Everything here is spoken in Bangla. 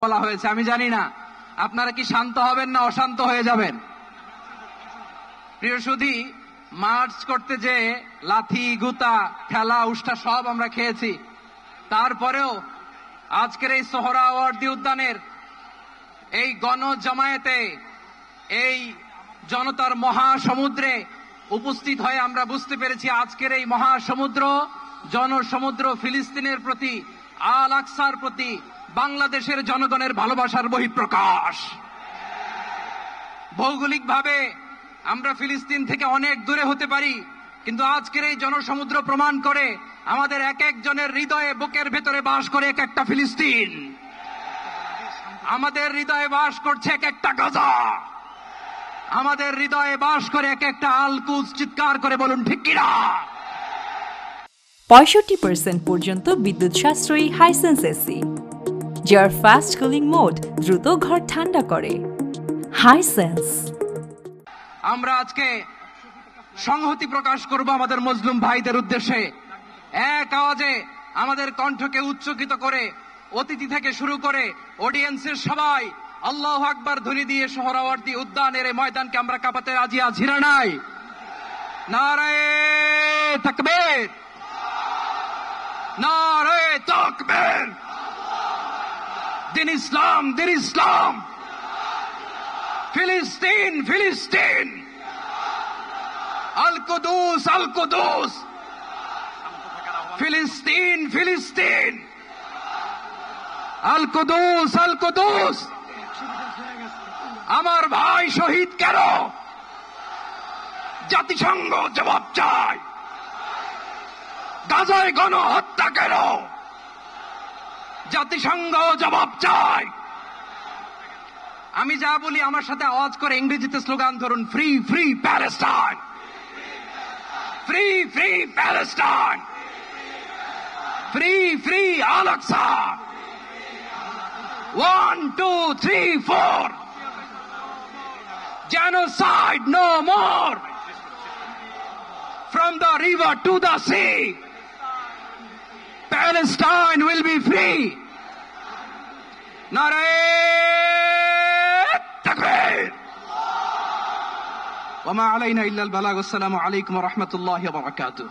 বলা হয়েছে। আমি জানি না আপনারা কি শান্ত হবেন না অশান্ত হয়ে যাবেন। প্রিয় সুধী, মার্চ করতে যে লাথি গুতা ঠেলা উষ্টা সব আমরা খেয়েছি, তারপরেও আজকের এই সোহরাওয়ার্দী উদ্যানের এই গণজামায়াতে এই জনতার মহাসমুদ্রে উপস্থিত হয়ে আমরা বুঝতে পেরেছি আজকের এই মহাসমুদ্র জনসমুদ্র ফিলিস্তিনের প্রতি, আল আকসার প্রতি বাংলাদেশের জনগণের ভালোবাসার বহিঃপ্রকাশ। ভৌগোলিকভাবে আমরা ফিলিস্তিন থেকে অনেক দূরে হতে পারি, কিন্তু আজকের এই জনসমুদ্র প্রমাণ করে আমাদের এক একজনের হৃদয়ে বুকের ভেতরে বাস করে এক একটা ফিলিস্তিন। আমাদের হৃদয়ে বাস করছে এক একটা গাজা, আমাদের হৃদয়ে বাস করে এক একটা আল কুদস। চিৎকার করে বলুন ঠিক কিনা। 65% পর্যন্ত বিদ্যুৎ সাশ্রয়ী হাইসেন্স এসি, যার ফাস্ট কুলিং মোড দ্রুত ঘর ঠান্ডা করে। হাইসেন্স। আমরা আজকে সংহতি প্রকাশ করব আমাদের মজলুম ভাইদের উদ্দেশ্যে। এক আওয়াজে আমাদের কণ্ঠকে উচ্চকিত করে অতিথি থেকে শুরু করে অডিয়েন্সের সবাই আল্লাহু আকবার ধ্বনি দিয়ে সোহরাওয়ার্দী উদ্যানের এই ময়দানকে আমরা কাঁপাতে রাজি আছি না নাই? নারায়ে তাকবীর, নারায়ে তাকবীর। দিন ইসলাম, দিন ইসলাম। ফিলিস্তিন, ফিলিস্তিন। আল কুদুস, আল কুদুস। ফিলিস্তিন, ফিলিস্তিন। আল কুদুস, আল কুদুস। আমার ভাই শহীদ কেন? জাতিসংঘ জবাব চায়। গাজায় গণহত্যা কেন? জাতিসংঘ জবাব চায়। আমি যা বলি আমার সাথে আওয়াজ করে ইংরেজিতে স্লোগান ধরুন, free free Palestine, free free Palestine, free free Al Aqsa. 1 2 3 4, genocide no more. From the river to the sea, Palestine will be free. Naraye takbir. Wa ma alayna illa al balagh. Assalamu alaykum wa rahmatullahi wa barakatuh.